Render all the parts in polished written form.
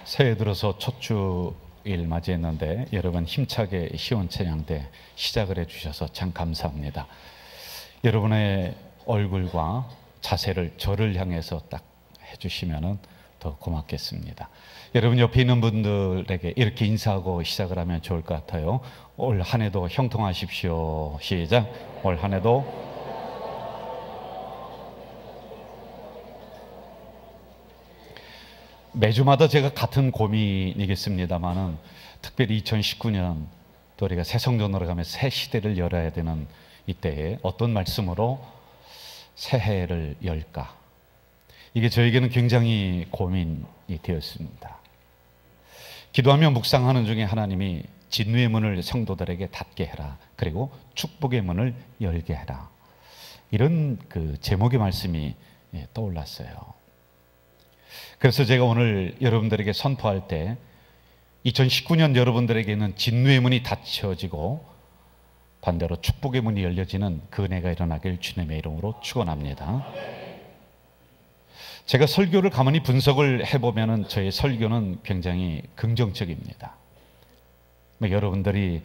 새해 들어서 첫 주일 맞이했는데 여러분 힘차게 시원 찬양대 시작을 해주셔서 참 감사합니다. 여러분의 얼굴과 자세를 저를 향해서 딱 해주시면 더 고맙겠습니다. 여러분 옆에 있는 분들에게 이렇게 인사하고 시작을 하면 좋을 것 같아요. 올 한 해도 형통하십시오. 시작. 올 한 해도 매주마다 제가 같은 고민이겠습니다만은 특별히 2019년 또 우리가 새 성전으로 가면 새 시대를 열어야 되는 이때에 어떤 말씀으로 새해를 열까? 이게 저에게는 굉장히 고민이 되었습니다. 기도하며 묵상하는 중에 하나님이 진노의 문을 성도들에게 닫게 해라. 그리고 축복의 문을 열게 해라. 이런 그 제목의 말씀이 떠올랐어요. 그래서 제가 오늘 여러분들에게 선포할 때 2019년 여러분들에게는 진노의 문이 닫혀지고 반대로 축복의 문이 열려지는 그 은혜가 일어나길 주님의 이름으로 축원합니다. 제가 설교를 가만히 분석을 해보면 저의 설교는 굉장히 긍정적입니다. 여러분들이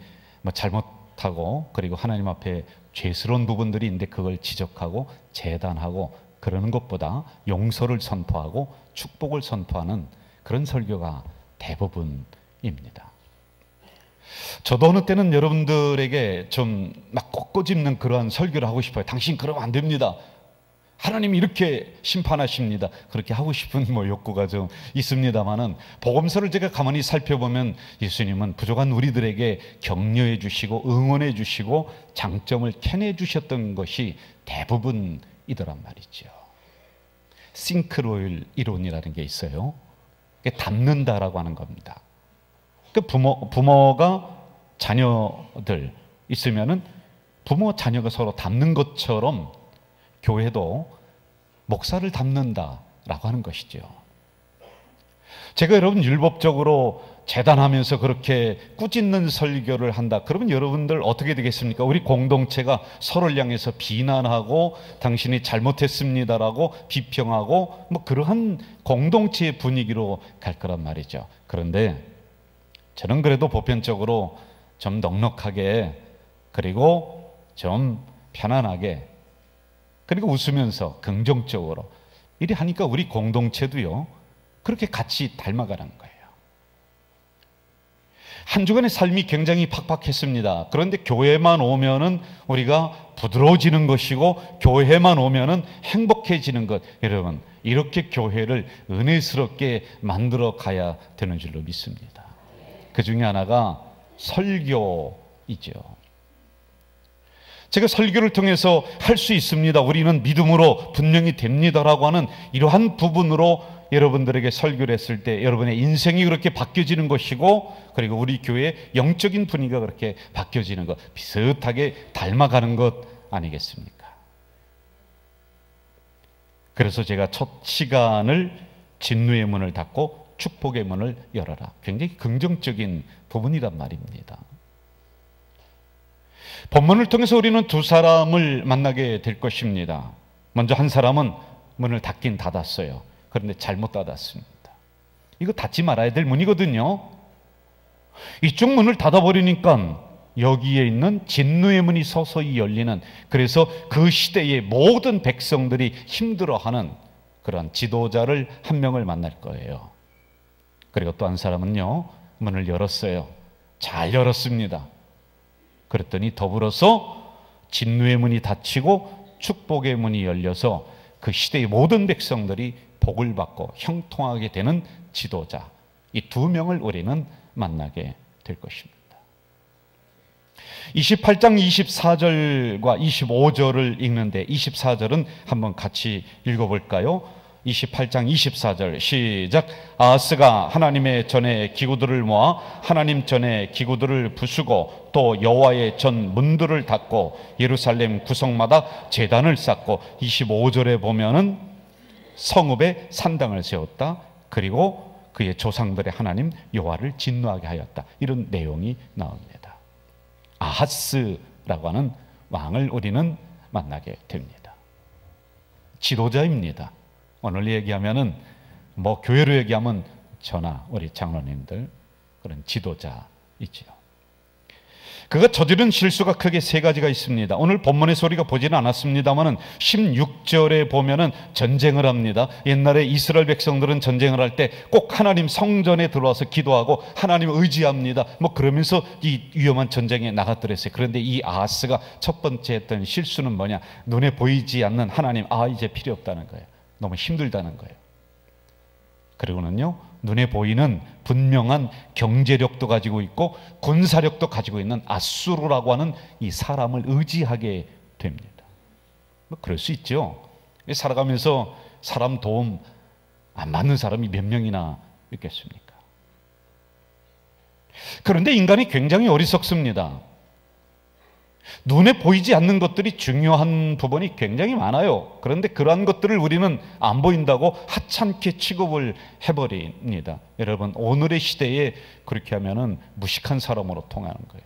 잘못하고 그리고 하나님 앞에 죄스러운 부분들이 있는데 그걸 지적하고 재단하고 그러는 것보다 용서를 선포하고 축복을 선포하는 그런 설교가 대부분입니다. 저도 어느 때는 여러분들에게 좀 막 꼬집는 그러한 설교를 하고 싶어요. 당신 그러면 안 됩니다. 하나님이 이렇게 심판하십니다. 그렇게 하고 싶은 욕구가 좀 있습니다만은 복음서를 제가 가만히 살펴보면 예수님은 부족한 우리들에게 격려해 주시고 응원해 주시고 장점을 캐내 주셨던 것이 대부분이더란 말이죠. 싱크로율 이론이라는 게 있어요. 닮는다라고 하는 겁니다. 부모가 자녀들 있으면은 부모 자녀가 서로 닮는 것처럼 교회도 목사를 닮는다라고 하는 것이죠. 제가 여러분 율법적으로 재단하면서 그렇게 꾸짖는 설교를 한다. 그러면 여러분들 어떻게 되겠습니까? 우리 공동체가 서로를 향해서 비난하고 당신이 잘못했습니다라고 비평하고 그러한 공동체의 분위기로 갈 거란 말이죠. 그런데 저는 그래도 보편적으로 좀 넉넉하게 그리고 좀 편안하게 그리고 웃으면서 긍정적으로 이리 하니까 우리 공동체도요 그렇게 같이 닮아가는 거예요. 한 주간의 삶이 굉장히 팍팍했습니다. 그런데 교회만 오면은 우리가 부드러워지는 것이고 교회만 오면은 행복해지는 것. 여러분 이렇게 교회를 은혜스럽게 만들어 가야 되는 줄로 믿습니다. 그 중에 하나가 설교이죠. 제가 설교를 통해서 할 수 있습니다. 우리는 믿음으로 분명히 됩니다라고 하는 이러한 부분으로 여러분들에게 설교를 했을 때 여러분의 인생이 그렇게 바뀌어지는 것이고 그리고 우리 교회의 영적인 분위기가 그렇게 바뀌어지는 것 비슷하게 닮아가는 것 아니겠습니까? 그래서 제가 첫 시간을 진노의 문을 닫고 축복의 문을 열어라. 굉장히 긍정적인 부분이란 말입니다. 본문을 통해서 우리는 두 사람을 만나게 될 것입니다. 먼저 한 사람은 문을 닫긴 닫았어요. 그런데 잘못 닫았습니다. 이거 닫지 말아야 될 문이거든요. 이쪽 문을 닫아버리니까 여기에 있는 진노의 문이 서서히 열리는 그래서 그 시대의 모든 백성들이 힘들어하는 그런 지도자를 한 명을 만날 거예요. 그리고 또 한 사람은요 문을 열었어요. 잘 열었습니다. 그랬더니 더불어서 진노의 문이 닫히고 축복의 문이 열려서 그 시대의 모든 백성들이 복을 받고 형통하게 되는 지도자 이 두 명을 우리는 만나게 될 것입니다. 28장 24절과 25절을 읽는데 24절은 한번 같이 읽어볼까요? 28장 24절 시작. 아하스가 하나님의 전에 기구들을 모아 하나님 전에 기구들을 부수고 또 여호와의 전 문들을 닫고 예루살렘 구성마다 제단을 쌓고 25절에 보면은 성읍에 산당을 세웠다. 그리고 그의 조상들의 하나님 여호와를 진노하게 하였다. 이런 내용이 나옵니다. 아하스라고 하는 왕을 우리는 만나게 됩니다. 지도자입니다. 오늘 얘기하면은 교회로 얘기하면 저나 우리 장로님들, 그런 지도자이지요. 그가 저지른 실수가 크게 세 가지가 있습니다. 오늘 본문에서 우리가 보지는 않았습니다만은 16절에 보면은 전쟁을 합니다. 옛날에 이스라엘 백성들은 전쟁을 할 때 꼭 하나님 성전에 들어와서 기도하고 하나님을 의지합니다. 뭐 그러면서 이 위험한 전쟁에 나갔더랬어요. 그런데 이 아하스가 첫 번째 했던 실수는 뭐냐? 눈에 보이지 않는 하나님, 이제 필요 없다는 거예요. 너무 힘들다는 거예요. 그리고는요, 눈에 보이는 분명한 경제력도 가지고 있고 군사력도 가지고 있는 아수르라고 하는 이 사람을 의지하게 됩니다. 뭐 그럴 수 있죠. 살아가면서 사람 도움 안 받는 사람이 몇 명이나 있겠습니까? 그런데 인간이 굉장히 어리석습니다. 눈에 보이지 않는 것들이 중요한 부분이 굉장히 많아요. 그런데 그러한 것들을 우리는 안 보인다고 하찮게 취급을 해버립니다. 여러분, 오늘의 시대에 그렇게 하면은 무식한 사람으로 통하는 거예요.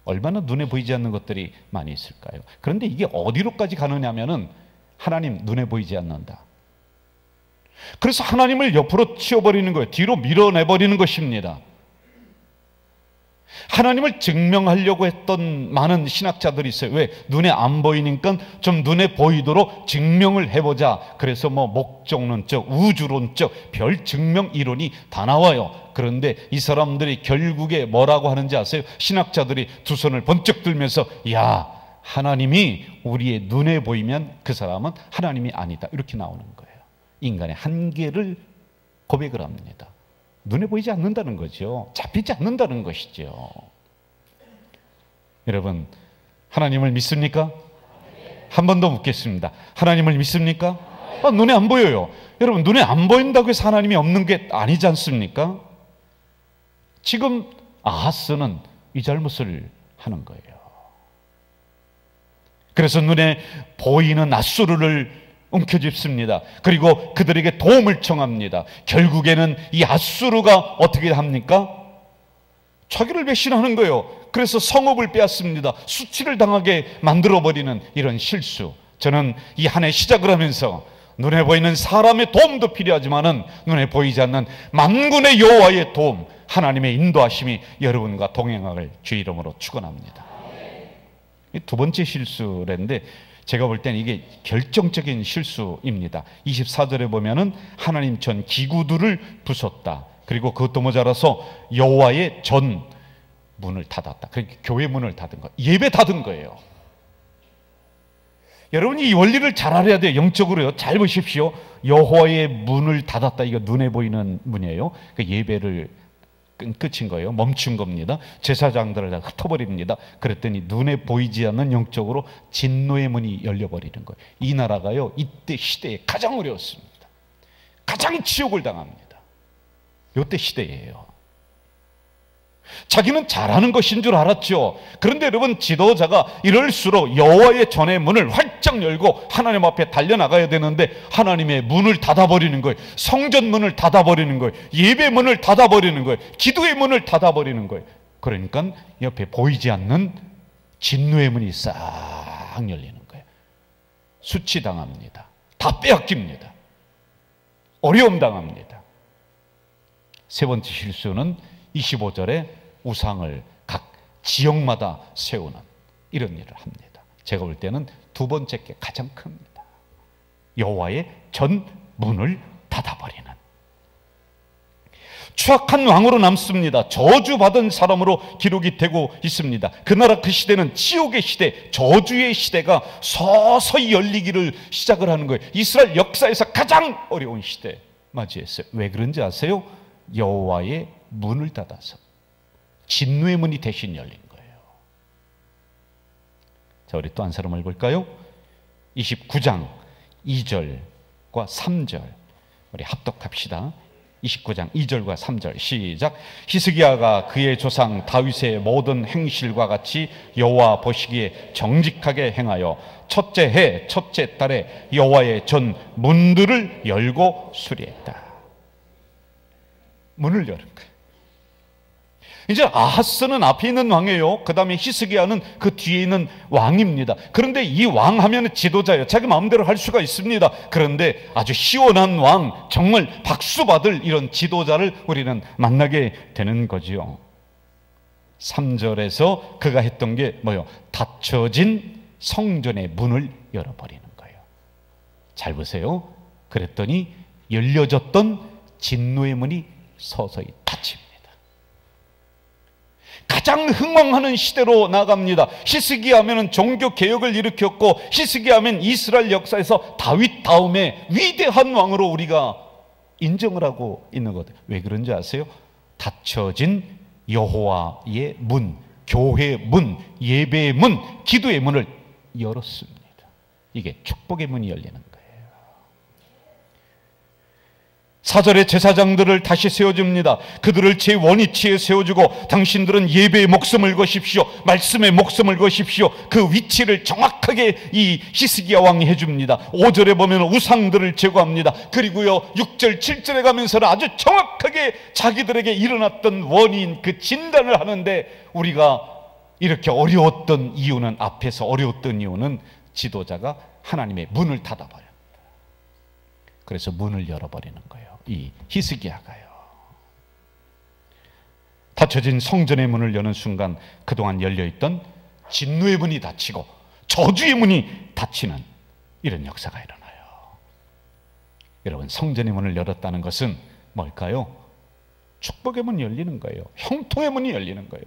얼마나 눈에 보이지 않는 것들이 많이 있을까요? 그런데 이게 어디로까지 가느냐면은 하나님 눈에 보이지 않는다. 그래서 하나님을 옆으로 치워버리는 거예요. 뒤로 밀어내버리는 것입니다. 하나님을 증명하려고 했던 많은 신학자들이 있어요. 왜? 눈에 안 보이니까 좀 눈에 보이도록 증명을 해보자. 그래서 뭐 목적론적, 우주론적, 별 증명 이론이 다 나와요. 그런데 이 사람들이 결국에 뭐라고 하는지 아세요? 신학자들이 두 손을 번쩍 들면서 야, 하나님이 우리의 눈에 보이면 그 사람은 하나님이 아니다. 이렇게 나오는 거예요. 인간의 한계를 고백을 합니다. 눈에 보이지 않는다는 거죠. 잡히지 않는다는 것이죠. 여러분, 하나님을 믿습니까? 한 번 더 묻겠습니다. 하나님을 믿습니까? 눈에 안 보여요. 여러분, 눈에 안 보인다고 해서 하나님이 없는 게 아니지 않습니까? 지금 아하스는 이 잘못을 하는 거예요. 그래서 눈에 보이는 아수르를 움켜쥐습니다. 그리고 그들에게 도움을 청합니다. 결국에는 이 아수르가 어떻게 합니까? 자기를 배신하는 거예요. 그래서 성읍을 빼앗습니다. 수치를 당하게 만들어버리는 이런 실수. 저는 이 한 해 시작을 하면서 눈에 보이는 사람의 도움도 필요하지만은 눈에 보이지 않는 만군의 여호와의 도움, 하나님의 인도하심이 여러분과 동행하길 주 이름으로 축원합니다. 두 번째 실수인데 제가 볼 때는 이게 결정적인 실수입니다. 24절에 보면은 하나님 전 기구들을 부쉈다. 그리고 그것도 모자라서 여호와의 전 문을 닫았다. 그러니까 교회 문을 닫은 거, 예배 닫은 거예요. 여러분이 이 원리를 잘 알아야 돼요. 영적으로요. 잘 보십시오. 여호와의 문을 닫았다. 이거 눈에 보이는 문이에요. 그 예배를 끝인 거예요. 멈춘 겁니다. 제사장들을 다 흩어버립니다. 그랬더니 눈에 보이지 않는 영적으로 진노의 문이 열려버리는 거예요. 이 나라가요, 이때 시대에 가장 어려웠습니다. 가장 치욕을 당합니다. 이때 시대예요. 자기는 잘하는 것인 줄 알았죠. 그런데 여러분, 지도자가 이럴수록 여호와의 전의 문을 활짝 열고 하나님 앞에 달려나가야 되는데 하나님의 문을 닫아버리는 거예요. 성전 문을 닫아버리는 거예요. 예배 문을 닫아버리는 거예요. 기도의 문을 닫아버리는 거예요. 그러니까 옆에 보이지 않는 진노의 문이 싹 열리는 거예요. 수치당합니다. 다 빼앗깁니다. 어려움 당합니다. 세 번째 실수는 25절에 우상을 각 지역마다 세우는 이런 일을 합니다. 제가 볼 때는 두 번째 게 가장 큽니다. 여호와의 전 문을 닫아버리는. 추악한 왕으로 남습니다. 저주받은 사람으로 기록이 되고 있습니다. 그 나라 그 시대는 지옥의 시대, 저주의 시대가 서서히 열리기를 시작을 하는 거예요. 이스라엘 역사에서 가장 어려운 시대 맞이했어요. 왜 그런지 아세요? 여호와의 문을 닫아서 진노의 문이 대신 열린 거예요. 자, 우리 또 한 사람을 볼까요? 29장 2절과 3절 우리 합독합시다. 29장 2절과 3절 시작. 히스기야가 그의 조상 다윗의 모든 행실과 같이 여호와 보시기에 정직하게 행하여 첫째 해 첫째 달에 여호와의 전 문들을 열고 수리했다. 문을 여는 거예요. 이제 아하스는 앞에 있는 왕이에요. 그 다음에 히스기야는 그 뒤에 있는 왕입니다. 그런데 이 왕 하면 지도자예요. 자기 마음대로 할 수가 있습니다. 그런데 아주 시원한 왕, 정말 박수 받을 이런 지도자를 우리는 만나게 되는 거지요. 3절에서 그가 했던 게 뭐예요? 닫혀진 성전의 문을 열어버리는 거예요. 잘 보세요. 그랬더니 열려졌던 진노의 문이 서서히 닫힙니다. 가장 흥왕하는 시대로 나갑니다. 히스기야하면 종교 개혁을 일으켰고, 히스기야하면 이스라엘 역사에서 다윗 다음에 위대한 왕으로 우리가 인정을 하고 있는 것. 왜 그런지 아세요? 닫혀진 여호와의 문, 교회의 문, 예배의 문, 기도의 문을 열었습니다. 이게 축복의 문이 열리는 거예요. 4절에 제사장들을 다시 세워줍니다. 그들을 제 원위치에 세워주고 당신들은 예배의 목숨을 거십시오. 말씀의 목숨을 거십시오. 그 위치를 정확하게 이 히스기야 왕이 해줍니다. 5절에 보면 우상들을 제거합니다. 그리고요 6절 7절에 가면서는 아주 정확하게 자기들에게 일어났던 원인, 그 진단을 하는데, 우리가 이렇게 어려웠던 이유는, 앞에서 어려웠던 이유는 지도자가 하나님의 문을 닫아버렸다. 그래서 문을 열어버리는 거예요. 이 히스기야가요. 닫혀진 성전의 문을 여는 순간 그동안 열려있던 진노의 문이 닫히고 저주의 문이 닫히는 이런 역사가 일어나요. 여러분, 성전의 문을 열었다는 것은 뭘까요? 축복의 문이 열리는 거예요. 형통의 문이 열리는 거예요.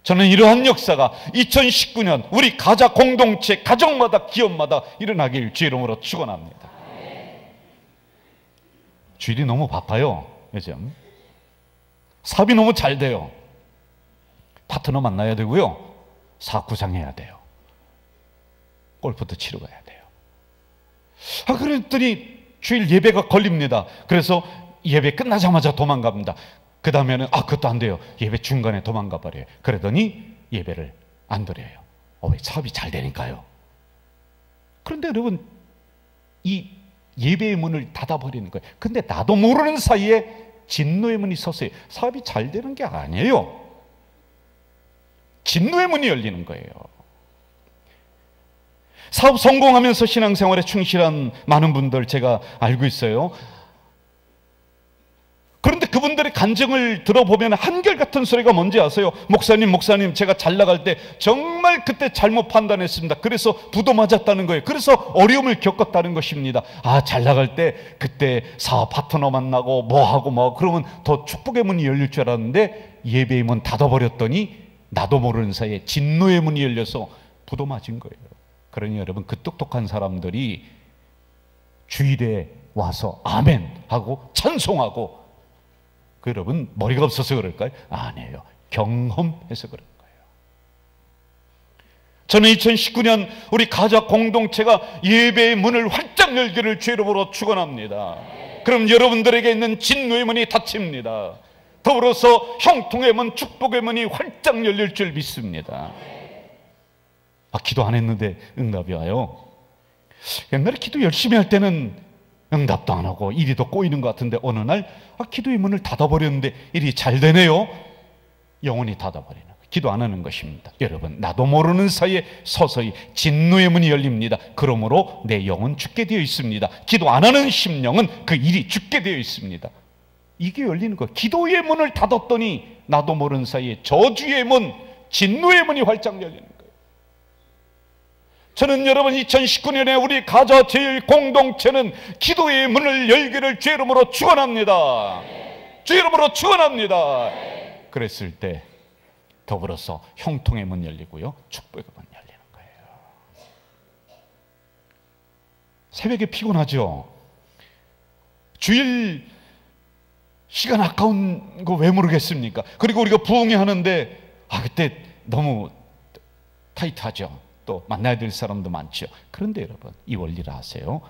저는 이러한 역사가 2019년 우리 가자 공동체, 가정마다, 기업마다 일어나길 주의 이름으로 축원합니다. 주일이 너무 바빠요. 요즘 사업이 너무 잘 돼요. 파트너 만나야 되고요, 사업 구상해야 돼요, 골프도 치러 가야 돼요. 그랬더니 주일 예배가 걸립니다. 그래서 예배 끝나자마자 도망갑니다. 그 다음에는 그것도 안 돼요. 예배 중간에 도망가 버려요. 그러더니 예배를 안 드려요. 왜? 사업이 잘 되니까요. 그런데 여러분, 이 예배의 문을 닫아버리는 거예요. 근데 나도 모르는 사이에 진노의 문이 섰어요. 사업이 잘 되는 게 아니에요. 진노의 문이 열리는 거예요. 사업 성공하면서 신앙생활에 충실한 많은 분들 제가 알고 있어요. 그런데 그분들의 간증을 들어보면 한결같은 소리가 뭔지 아세요? 목사님, 제가 잘 나갈 때 정말 그때 잘못 판단했습니다. 그래서 부도 맞았다는 거예요. 그래서 어려움을 겪었다는 것입니다. 잘 나갈 때 그때 사업 파트너 만나고 뭐하고 그러면 더 축복의 문이 열릴 줄 알았는데 예배의 문 닫아버렸더니 나도 모르는 사이에 진노의 문이 열려서 부도 맞은 거예요. 그러니 여러분, 그 똑똑한 사람들이 주일에 와서 아멘 하고 찬송하고, 여러분 머리가 없어서 그럴까요? 아니에요. 경험해서 그런 거예요. 저는 2019년 우리 가자 공동체가 예배의 문을 활짝 열기를 주의 이름으로 축원합니다. 그럼 여러분들에게 있는 진노의 문이 닫힙니다. 더불어서 형통의 문, 축복의 문이 활짝 열릴 줄 믿습니다. 기도 안 했는데 응답이 와요. 옛날에 기도 열심히 할 때는 응답도 안 하고 일이 더 꼬이는 것 같은데, 어느 날 기도의 문을 닫아버렸는데 일이 잘 되네요. 영원히 닫아버리는 거예요. 기도 안 하는 것입니다. 여러분, 나도 모르는 사이에 서서히 진노의 문이 열립니다. 그러므로 내 영은 죽게 되어 있습니다. 기도 안 하는 심령은 그 일이 죽게 되어 있습니다. 이게 열리는 거예요. 기도의 문을 닫았더니 나도 모르는 사이에 저주의 문, 진노의 문이 활짝 열리는 거예요. 저는 여러분, 2019년에 우리 가자 제일 공동체는 기도의 문을 열기를 주의 이름으로 축원합니다. 주의 이름으로 축원합니다. 그랬을 때 더불어서 형통의 문 열리고요, 축복의 문 열리는 거예요. 새벽에 피곤하죠? 주일 시간 아까운 거 왜 모르겠습니까? 그리고 우리가 부흥회 하는데 그때 너무 타이트하죠. 또 만나야 될 사람도 많죠. 그런데 여러분, 이 원리를 아세요?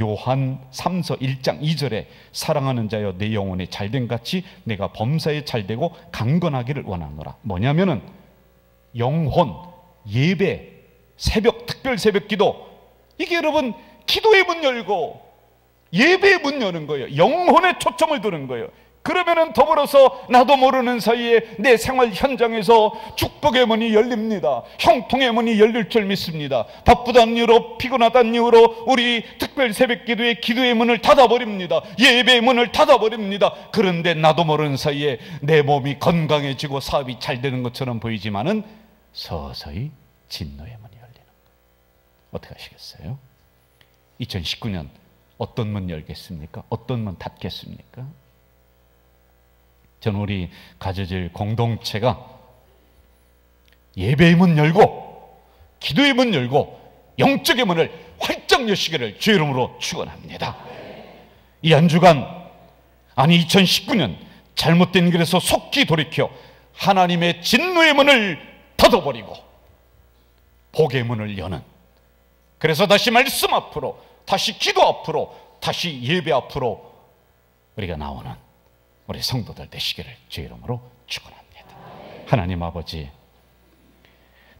요한 3서 1장 2절에 사랑하는 자여 내 영혼이 잘된 같이 내가 범사에 잘되고 강건하기를 원하노라. 뭐냐면은 영혼, 예배, 새벽, 특별 새벽 기도, 이게 여러분 기도의 문 열고 예배의 문 여는 거예요. 영혼에 초점을 두는 거예요. 그러면은 더불어서 나도 모르는 사이에 내 생활 현장에서 축복의 문이 열립니다. 형통의 문이 열릴 줄 믿습니다. 바쁘다는 이유로, 피곤하다는 이유로 우리 특별 새벽 기도의 기도의 문을 닫아버립니다. 예배의 문을 닫아버립니다. 그런데 나도 모르는 사이에 내 몸이 건강해지고 사업이 잘 되는 것처럼 보이지만은 서서히 진노의 문이 열리는 거예요. 어떻게 하시겠어요? 2019년 어떤 문 열겠습니까? 어떤 문 닫겠습니까? 저는 우리 가져질 공동체가 예배의 문 열고 기도의 문 열고 영적의 문을 활짝 여시기를 주의 이름으로 축원합니다. 이 한 주간, 아니 2019년 잘못된 길에서 속히 돌이켜 하나님의 진노의 문을 닫아버리고 복의 문을 여는, 그래서 다시 말씀 앞으로, 다시 기도 앞으로, 다시 예배 앞으로 우리가 나오는 우리 성도들 되시기를 주의 이름으로 축원합니다. 하나님 아버지,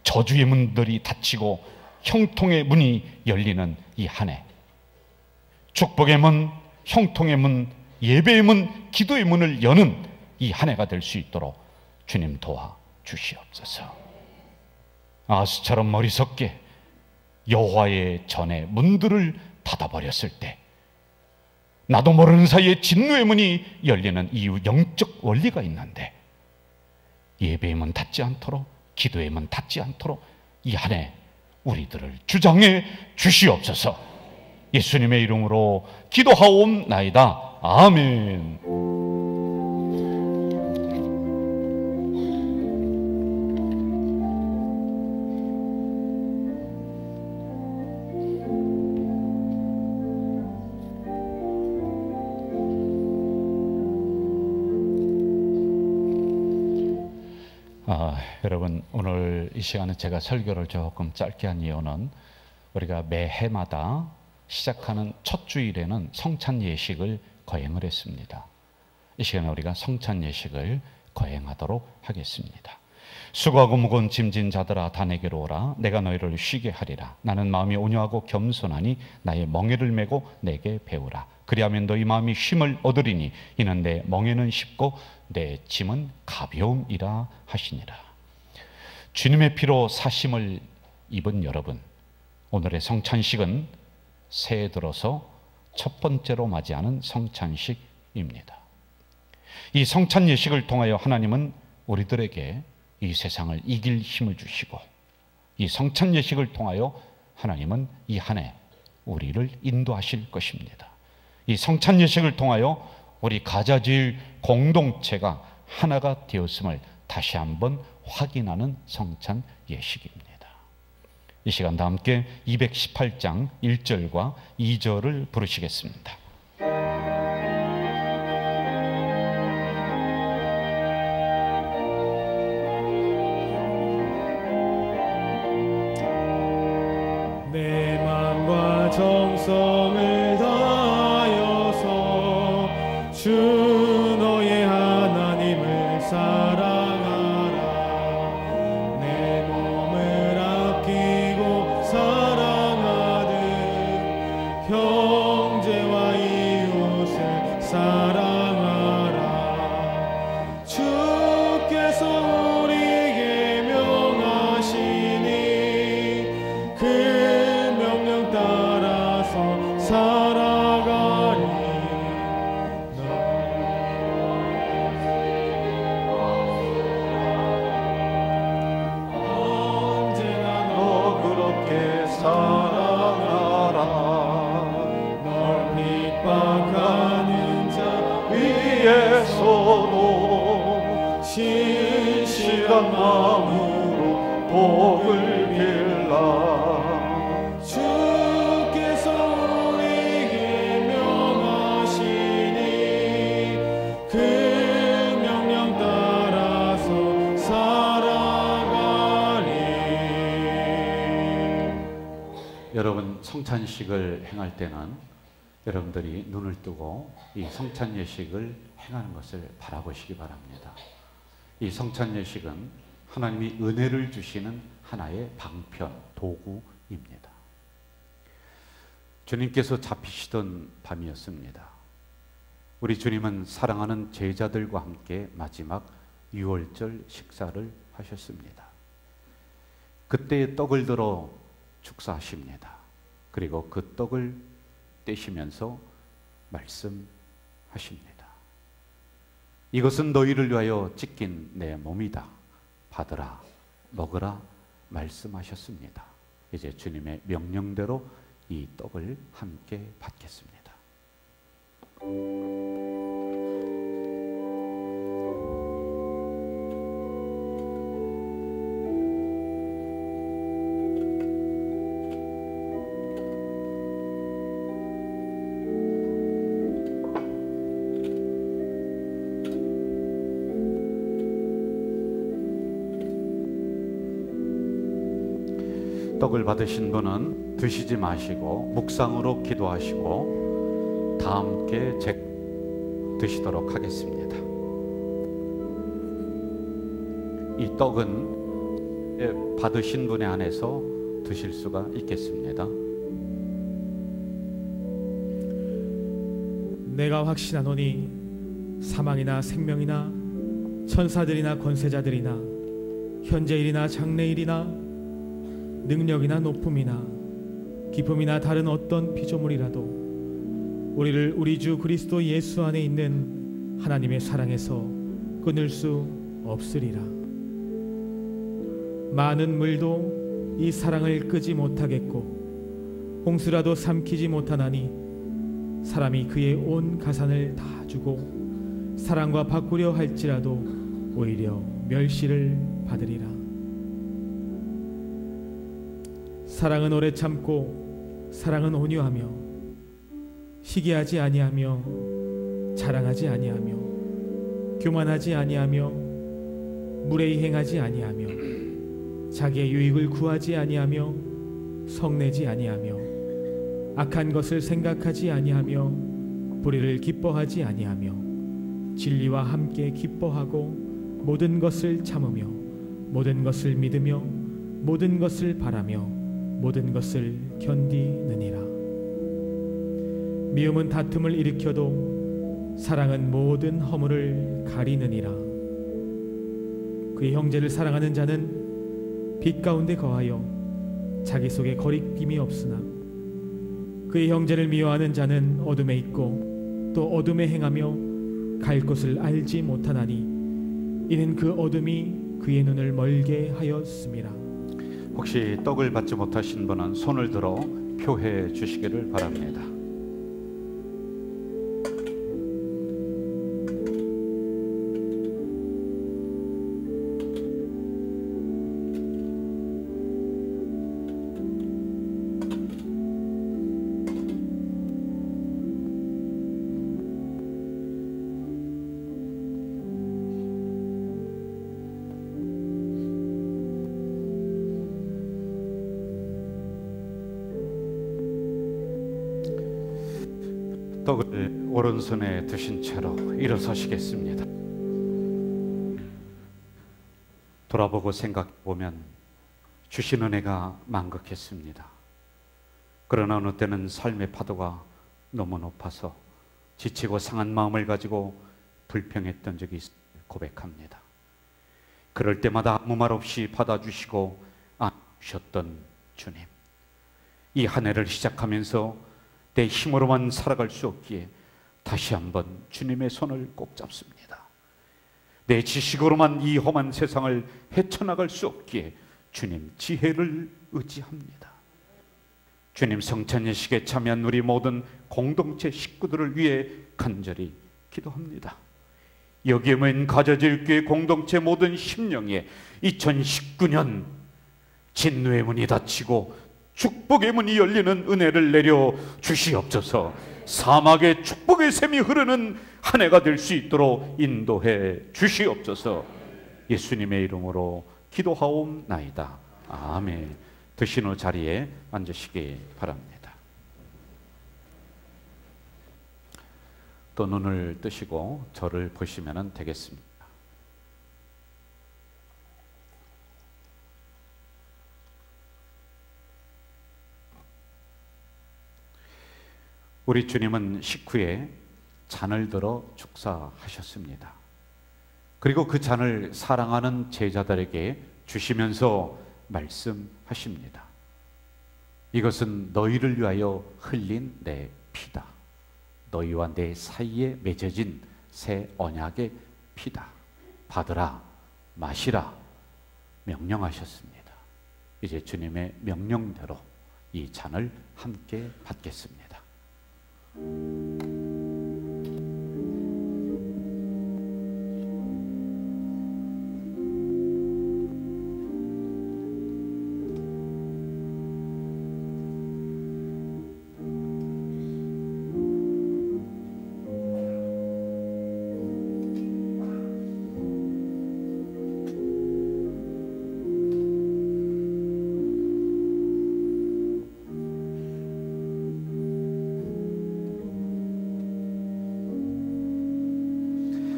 저주의 문들이 닫히고 형통의 문이 열리는 이 한 해, 축복의 문, 형통의 문, 예배의 문, 기도의 문을 여는 이 한 해가 될 수 있도록 주님 도와 주시옵소서. 아하스처럼 머리석게 여호와의 전에 문들을 닫아버렸을 때 나도 모르는 사이에 진노의 문이 열리는 이유, 영적 원리가 있는데 예배의 문 닫지 않도록, 기도의 문 닫지 않도록 이 한 해 우리들을 주장해 주시옵소서. 예수님의 이름으로 기도하옵나이다. 아멘. 여러분, 오늘 이 시간에 제가 설교를 조금 짧게 한 이유는 우리가 매해마다 시작하는 첫 주일에는 성찬 예식을 거행을 했습니다. 이 시간에 우리가 성찬 예식을 거행하도록 하겠습니다. 수고하고 무거운 짐진 자들아 다 내게로 오라. 내가 너희를 쉬게 하리라. 나는 마음이 온유하고 겸손하니 나의 멍에를 메고 내게 배우라. 그리하면 너희 마음이 쉼을 얻으리니 이는 내 멍에는 쉽고 내 짐은 가벼움이라 하시니라. 주님의 피로 사심을 입은 여러분, 오늘의 성찬식은 새해 들어서 첫 번째로 맞이하는 성찬식입니다. 이 성찬 예식을 통하여 하나님은 우리들에게 이 세상을 이길 힘을 주시고, 이 성찬 예식을 통하여 하나님은 이 한 해 우리를 인도하실 것입니다. 이 성찬 예식을 통하여 우리 가져질 공동체가 하나가 되었음을 다시 한번 확인하는 성찬 예식입니다. 이 시간 다 함께 218장 1절과 2절을 부르시겠습니다. 내 마음과 정성을 다하여서 주 너의 하나님을 사랑하라. 내 몸을 아끼고 사랑하듯 형제와 이웃을 사랑하라. 주께서 우리에게 명하시니 그 명령 따라서 살아가리. 언제나 너 그렇게 사랑하라. 널 핍박하는 자 위에서도 신실한 마음으로 복을 빌라. 주께서 우리에게 명하시니 그 명령 따라서 살아가리. 여러분, 성찬식을 행할 때는 여러분들이 눈을 뜨고 이 성찬 예식을 행하는 것을 바라보시기 바랍니다. 이 성찬 예식은 하나님이 은혜를 주시는 하나의 방편, 도구입니다. 주님께서 잡히시던 밤이었습니다. 우리 주님은 사랑하는 제자들과 함께 마지막 유월절 식사를 하셨습니다. 그때 떡을 들어 축사하십니다. 그리고 그 떡을 떼시면서 말씀하십니다. 이것은 너희를 위하여 찢긴 내 몸이다. 받으라, 먹으라 말씀하셨습니다. 이제 주님의 명령대로 이 떡을 함께 받겠습니다. 떡을 받으신 분은 드시지 마시고 묵상으로 기도하시고 다 함께 드시도록 하겠습니다. 이 떡은 받으신 분에 한해서 드실 수가 있겠습니다. 내가 확신하노니 사망이나 생명이나 천사들이나 권세자들이나 현재일이나 장래일이나 능력이나 높음이나 기쁨이나 다른 어떤 피조물이라도 우리를 우리 주 그리스도 예수 안에 있는 하나님의 사랑에서 끊을 수 없으리라. 많은 물도 이 사랑을 끄지 못하겠고 홍수라도 삼키지 못하나니 사람이 그의 온 가산을 다 주고 사랑과 바꾸려 할지라도 오히려 멸시를 받으리라. 사랑은 오래 참고 사랑은 온유하며 시기하지 아니하며 자랑하지 아니하며 교만하지 아니하며 무례히 행하지 아니하며 자기의 유익을 구하지 아니하며 성내지 아니하며 악한 것을 생각하지 아니하며 불의를 기뻐하지 아니하며 진리와 함께 기뻐하고 모든 것을 참으며 모든 것을 믿으며 모든 것을 바라며 모든 것을 견디느니라. 미움은 다툼을 일으켜도 사랑은 모든 허물을 가리느니라. 그의 형제를 사랑하는 자는 빛 가운데 거하여 자기 속에 거리낌이 없으나 그의 형제를 미워하는 자는 어둠에 있고 또 어둠에 행하며 갈 곳을 알지 못하나니 이는 그 어둠이 그의 눈을 멀게 하였음이라. 혹시 떡을 받지 못하신 분은 손을 들어 표해 주시기를 바랍니다. 떡을 오른손에 드신 채로 일어서시겠습니다. 돌아보고 생각해보면 주신 은혜가 만극했습니다. 그러나 어느 때는 삶의 파도가 너무 높아서 지치고 상한 마음을 가지고 불평했던 적이 고백합니다. 그럴 때마다 아무 말 없이 받아주시고 안아주셨던 주님, 이 한 해를 시작하면서 내 힘으로만 살아갈 수 없기에 다시 한번 주님의 손을 꼭 잡습니다. 내 지식으로만 이 험한 세상을 헤쳐나갈 수 없기에 주님 지혜를 의지합니다. 주님 성찬 예식에 참여한 우리 모든 공동체 식구들을 위해 간절히 기도합니다. 여기에 모인 가져질 교회 공동체 모든 심령에 2019년 진노의 문이 닫히고 축복의 문이 열리는 은혜를 내려 주시옵소서. 사막에 축복의 샘이 흐르는 한 해가 될 수 있도록 인도해 주시옵소서. 예수님의 이름으로 기도하옵나이다. 아멘. 드신 후 자리에 앉으시기 바랍니다. 또 눈을 뜨시고 저를 보시면 되겠습니다. 우리 주님은 식후에 잔을 들어 축사하셨습니다. 그리고 그 잔을 사랑하는 제자들에게 주시면서 말씀하십니다. 이것은 너희를 위하여 흘린 내 피다. 너희와 내 사이에 맺어진 새 언약의 피다. 받으라, 마시라 명령하셨습니다. 이제 주님의 명령대로 이 잔을 함께 받겠습니다.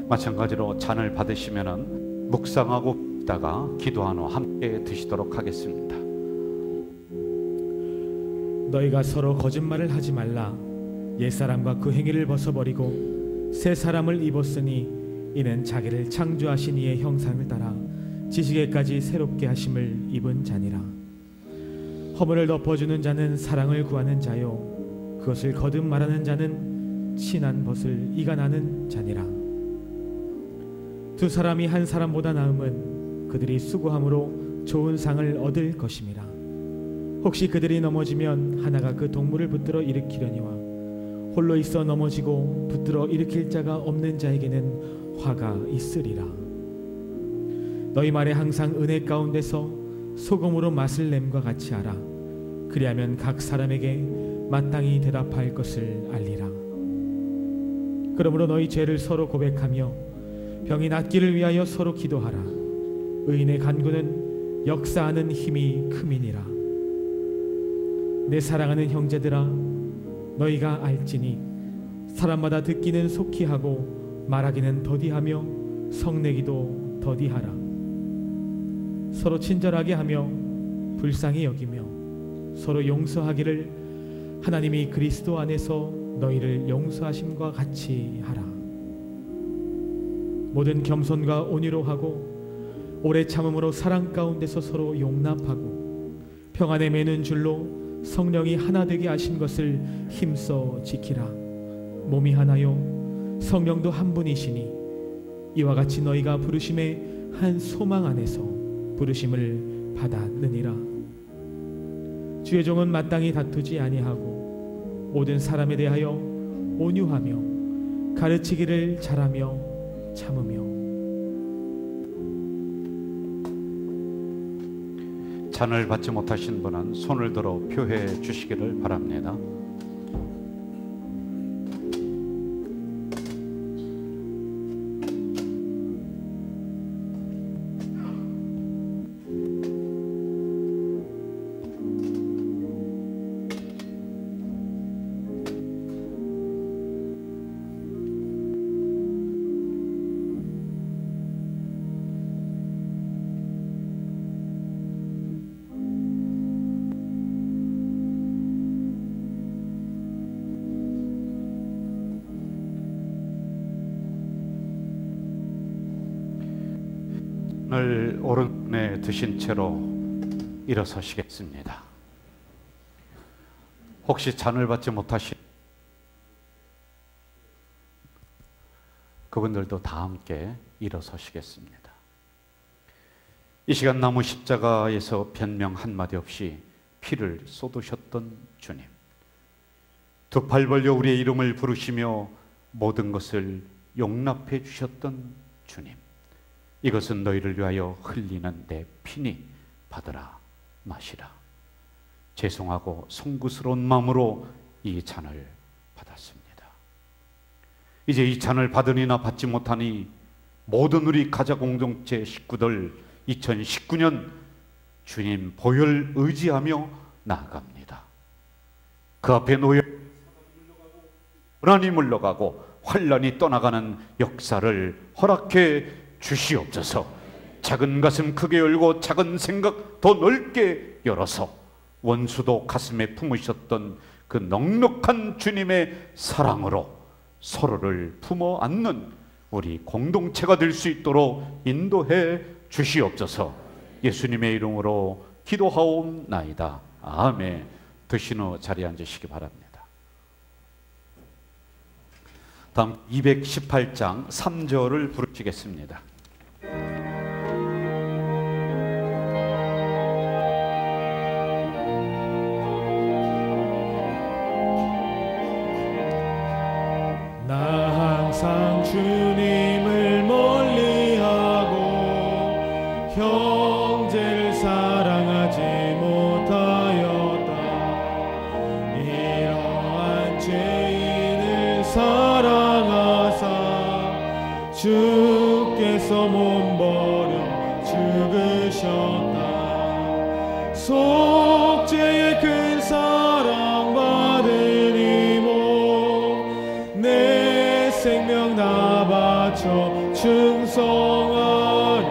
마찬가지로 잔을 받으시면은 묵상하고 있다가 기도한 후 함께 드시도록 하겠습니다. 너희가 서로 거짓말을 하지 말라. 옛사람과 그 행위를 벗어버리고 새 사람을 입었으니 이는 자기를 창조하신 이의 형상을 따라 지식에까지 새롭게 하심을 입은 자니라. 허물을 덮어주는 자는 사랑을 구하는 자요, 그것을 거듭 말하는 자는 친한 벗을 이간하는 자니라. 두 사람이 한 사람보다 나음은 그들이 수고함으로 좋은 상을 얻을 것임이라. 혹시 그들이 넘어지면 하나가 그 동물을 붙들어 일으키려니와 홀로 있어 넘어지고 붙들어 일으킬 자가 없는 자에게는 화가 있으리라. 너희 말에 항상 은혜 가운데서 소금으로 맛을 냄과 같이 하라. 그리하면 각 사람에게 마땅히 대답할 것을 알리라. 그러므로 너희 죄를 서로 고백하며 병이 낫기를 위하여 서로 기도하라. 의인의 간구는 역사하는 힘이 큼이니라. 내 사랑하는 형제들아, 너희가 알지니 사람마다 듣기는 속히 하고 말하기는 더디하며 성내기도 더디하라. 서로 친절하게 하며 불쌍히 여기며 서로 용서하기를 하나님이 그리스도 안에서 너희를 용서하심과 같이 하라. 모든 겸손과 온유로 하고 오래 참음으로 사랑 가운데서 서로 용납하고 평안에 매는 줄로 성령이 하나 되게 하신 것을 힘써 지키라. 몸이 하나요 성령도 한 분이시니 이와 같이 너희가 부르심의 한 소망 안에서 부르심을 받았느니라. 주의 종은 마땅히 다투지 아니하고 모든 사람에 대하여 온유하며 가르치기를 잘하며 참으며. 잔을 받지 못하신 분은 손을 들어 표해 주시기를 바랍니다. 오늘 오른손에 드신 채로 일어서시겠습니다. 혹시 잔을 받지 못하신 그분들도 다 함께 일어서시겠습니다. 이 시간 나무 십자가에서 변명 한마디 없이 피를 쏟으셨던 주님, 두 팔 벌려 우리의 이름을 부르시며 모든 것을 용납해 주셨던 주님, 이것은 너희를 위하여 흘리는 내 피니 받으라, 마시라. 죄송하고 송구스러운 마음으로 이 잔을 받았습니다. 이제 이 잔을 받으니나 받지 못하니 모든 우리 가자 공동체 식구들 2019년 주님 보혈 의지하며 나아갑니다. 그 앞에 놓여 불안이 물러가고 환란이 떠나가는 역사를 허락해 주시옵소서. 작은 가슴 크게 열고 작은 생각 더 넓게 열어서 원수도 가슴에 품으셨던 그 넉넉한 주님의 사랑으로 서로를 품어 안는 우리 공동체가 될 수 있도록 인도해 주시옵소서. 예수님의 이름으로 기도하옵나이다. 아멘. 드신 후 자리에 앉으시기 바랍니다. 다음 218장 3절을 부르시겠습니다. 나 항상 주님을 멀리하고 형제를 사랑하지 못하였다. 이러한 죄인을 사랑하사 주께서 몸버려 죽으셨다. 속죄의 큰 사랑 받으니 내 생명 다 바쳐 충성하리.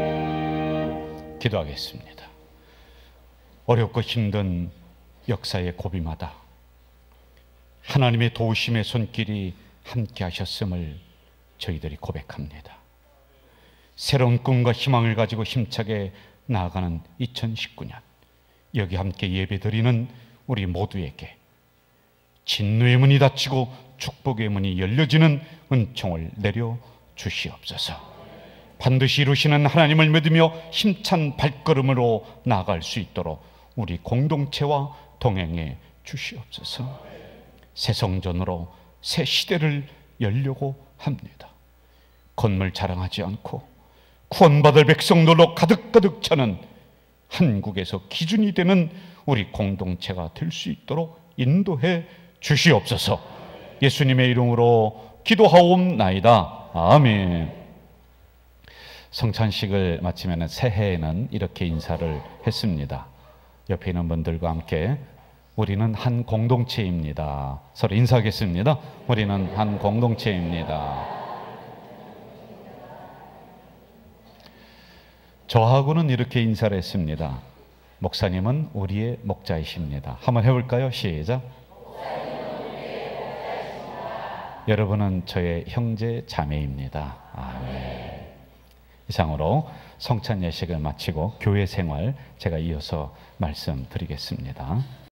아멘. 기도하겠습니다. 어렵고 힘든 역사의 고비마다 하나님의 도우심의 손길이 함께 하셨음을 저희들이 고백합니다. 새로운 꿈과 희망을 가지고 힘차게 나아가는 2019년, 여기 함께 예배드리는 우리 모두에게 진노의 문이 닫히고 축복의 문이 열려지는 은총을 내려 주시옵소서. 반드시 이루시는 하나님을 믿으며 힘찬 발걸음으로 나아갈 수 있도록 우리 공동체와 동행해 주시옵소서. 새 성전으로 새 시대를 열려고 합니다. 건물 자랑하지 않고 구원받을 백성들로 가득가득 차는 한국에서 기준이 되는 우리 공동체가 될 수 있도록 인도해 주시옵소서. 예수님의 이름으로 기도하옵나이다. 아멘. 성찬식을 마치면 새해에는 이렇게 인사를 했습니다. 옆에 있는 분들과 함께 우리는 한 공동체입니다. 서로 인사하겠습니다. 우리는 한 공동체입니다. 저하고는 이렇게 인사를 했습니다. 목사님은 우리의 목자이십니다. 한번 해볼까요? 시작. 여러분은 저의 형제 자매입니다. 아멘. 이상으로 성찬 예식을 마치고 교회 생활 제가 이어서 말씀드리겠습니다.